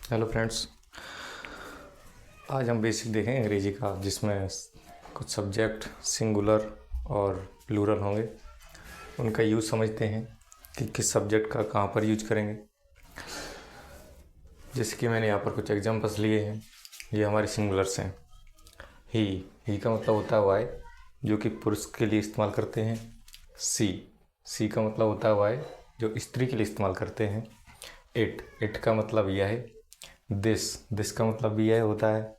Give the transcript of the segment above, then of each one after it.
Hello friends. आज हम basic देखेंगे अंग्रेजी का, जिसमें कुछ सब्जेक्ट सिंगुलर और प्लूरल होंगे। उनका यूज़ समझते हैं कि किस सब्जेक्ट का कहाँ पर यूज करेंगे। जैसे कि मैंने यहाँ पर कुछ एग्जांपल्स लिए हैं। ये हमारे सिंगुलर्स हैं। ही का मतलब होता है वाई, जो कि पुरुष के लिए इस्तेमाल करते हैं। सी का मतलब होता है वाई, जो स्त्री के लिए इस्तेमाल करते हैं। इट का मतलब यह है। दिस का मतलब भी यह होता है।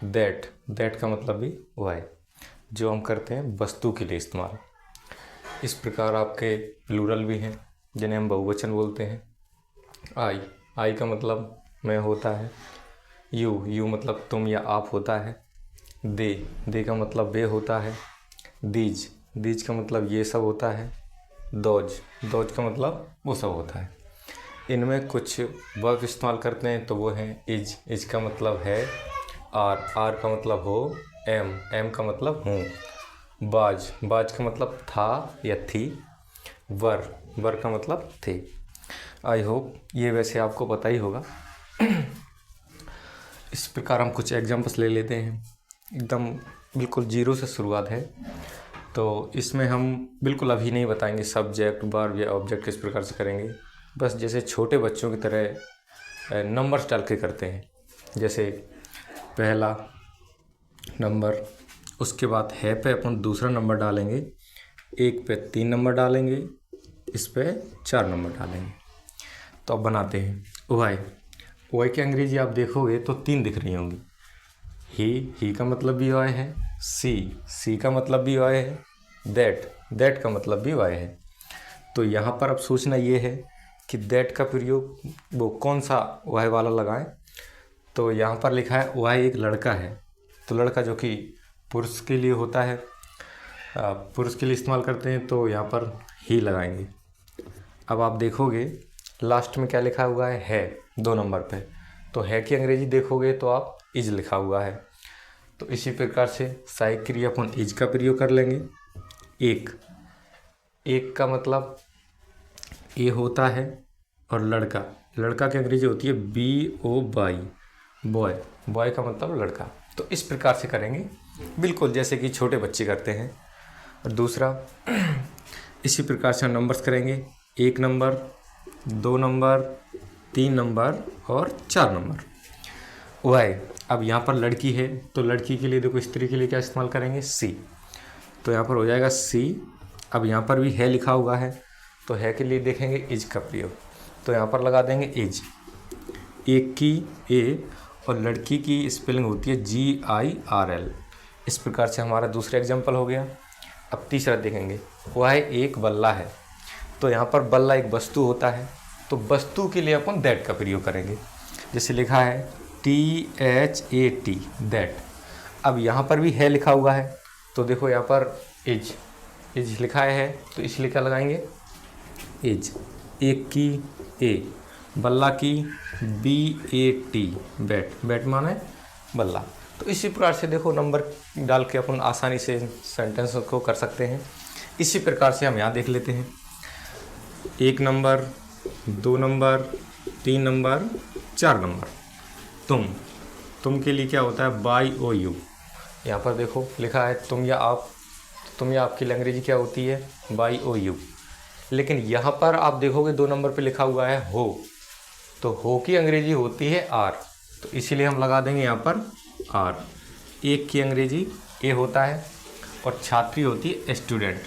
दैट का मतलब भी वाई, जो हम करते हैं वस्तु के लिए इस्तेमाल। इस प्रकार आपके प्लूरल भी हैं, जिन्हें हम बहुवचन बोलते हैं। आई का मतलब मैं होता है। यू मतलब तुम या आप होता है। दे का मतलब वे होता है। दीज का मतलब ये सब होता है। दोज का मतलब वो सब होता है। इनमें कुछ वर्ब इस्तेमाल करते हैं, तो वो हैं इज का मतलब है। आर का मतलब हो। एम का मतलब हूँ। बाज का मतलब था या थी। वर का मतलब थे। आई होप ये वैसे आपको पता ही होगा। इस प्रकार हम कुछ एग्जांपल्स ले लेते हैं। एकदम बिल्कुल जीरो से शुरुआत है, तो इसमें हम बिल्कुल अभी नहीं बताएंगे सब्जेक्ट वर्ब या ऑब्जेक्ट किस प्रकार से करेंगे। बस जैसे छोटे बच्चों की तरह नंबर्स डाल के करते हैं। जैसे पहला नंबर, उसके बाद है पे अपन दूसरा नंबर डालेंगे, एक पे 3 नंबर डालेंगे, इस पे 4 नंबर डालेंगे। तो अब बनाते हैं वाई की अंग्रेजी आप देखोगे तो 3 दिख रही होंगी। ही का मतलब भी वाई है। सी का मतलब भी वाई है। दैट का मतलब भी वाई है। तो यहाँ पर अब सोचना ये है कि दैट का प्रयोग वो कौन सा वाई वाला लगाएं। तो यहाँ पर लिखा है वाई एक लड़का है, तो लड़का जो कि पुरुष के लिए होता है, पुरुष के लिए इस्तेमाल करते हैं, तो यहाँ पर ही लगाएंगे। अब आप देखोगे लास्ट में क्या लिखा हुआ है 2 नंबर पे, तो है की अंग्रेजी देखोगे तो आप इज लिखा हुआ है। तो इसी प्रकार से सहायक क्रिया अपन इज का प्रयोग कर लेंगे। एक का मतलब ए होता है, और लड़का की अंग्रेजी होती है BOY, बॉय का मतलब लड़का। तो इस प्रकार से करेंगे, बिल्कुल जैसे कि छोटे बच्चे करते हैं। और दूसरा इसी प्रकार से नंबर्स करेंगे, 1 नंबर, 2 नंबर, 3 नंबर और 4 नंबर। वाई, अब यहाँ पर लड़की है, तो लड़की के लिए देखो, स्त्री के लिए क्या इस्तेमाल करेंगे, सी। तो यहाँ पर हो जाएगा सी। अब यहाँ पर भी है लिखा हुआ है, तो है के लिए देखेंगे इज का प्रयोग, तो यहाँ पर लगा देंगे इज। एक की ए और लड़की की स्पेलिंग होती है GIRL। इस प्रकार से हमारा दूसरा एग्जाम्पल हो गया। अब तीसरा देखेंगे, वह एक बल्ला है, तो यहाँ पर बल्ला एक वस्तु होता है, तो वस्तु के लिए अपन दैट का प्रयोग करेंगे। जैसे लिखा है THAT, दैट। अब यहाँ पर भी है लिखा हुआ है, तो देखो यहाँ पर इज लिखा है, तो इसलिए क्या लगाएंगे, इज। एक की ए, बल्ला की BAT, बैट माने बल्ला। तो इसी प्रकार से देखो नंबर डाल के अपन आसानी से सेंटेंस को कर सकते हैं। इसी प्रकार से हम यहाँ देख लेते हैं, 1 नंबर, 2 नंबर, 3 नंबर, 4 नंबर। तुम के लिए क्या होता है, YOU। यहाँ पर देखो लिखा है तुम या आप, तुम या आपकी अंग्रेजी क्या होती है, YOU। लेकिन यहाँ पर आप देखोगे 2 नंबर पे लिखा हुआ है हो, तो हो की अंग्रेजी होती है आर, तो इसीलिए हम लगा देंगे यहाँ पर आर। एक की अंग्रेजी ए होता है, और छात्री होती है स्टूडेंट,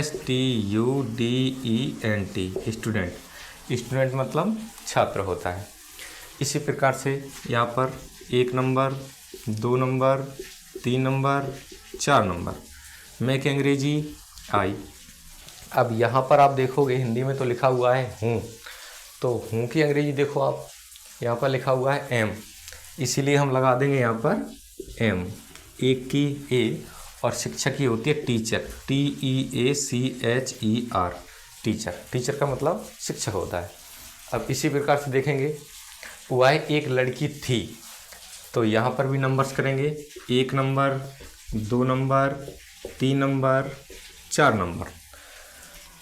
STUDENT, स्टूडेंट मतलब छात्र होता है। इसी प्रकार से यहाँ पर 1 नंबर, 2 नंबर, 3 नंबर, 4 नंबर। मैं की अंग्रेजी आई। अब यहाँ पर आप देखोगे हिंदी में तो लिखा हुआ है हूँ, तो हूँ की अंग्रेजी देखो आप, यहाँ पर लिखा हुआ है एम, इसीलिए हम लगा देंगे यहाँ पर एम। एक की ए और शिक्षक की होती है टीचर, TEACHER, टीचर का मतलब शिक्षक होता है। अब इसी प्रकार से देखेंगे, वह एक लड़की थी, तो यहाँ पर भी नंबर्स करेंगे, 1 नंबर, 2 नंबर, 3 नंबर, 4 नंबर।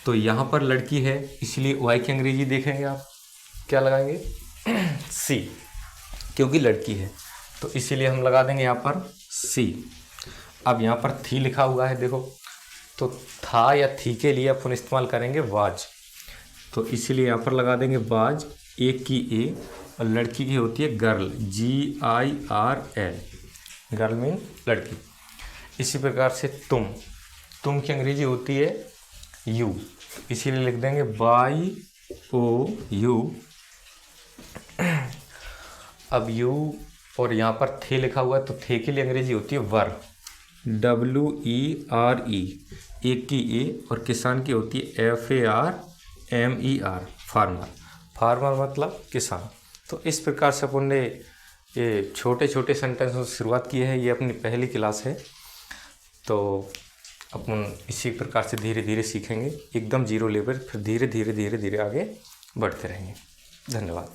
तो यहाँ पर लड़की है, इसलिए वाई की अंग्रेजी देखेंगे आप, क्या लगाएंगे, सी। क्योंकि लड़की है, तो इसीलिए हम लगा देंगे यहाँ पर सी। अब यहाँ पर थी लिखा हुआ है देखो, तो था या थी के लिए अपन इस्तेमाल करेंगे वाज, तो इसीलिए यहाँ पर लगा देंगे वाज, एक की ए, और लड़की की होती है गर्ल, GIRL, गर्ल मीन लड़की। इसी प्रकार से तुम की अंग्रेजी होती है यू, इसीलिए लिख देंगे YOU। अब यू और यहाँ पर थे लिखा हुआ है, तो थे के लिए अंग्रेजी होती है वर, WERE, एक की ए, और किसान की होती है FARMER, फार्मर। फार्मर मतलब किसान। तो इस प्रकार से अपन ने ये छोटे छोटे सेंटेंसों से शुरुआत की है। ये अपनी पहली क्लास है, तो अपन इसी प्रकार से धीरे धीरे सीखेंगे, एकदम जीरो लेवल, फिर धीरे धीरे धीरे धीरे आगे बढ़ते रहेंगे। धन्यवाद।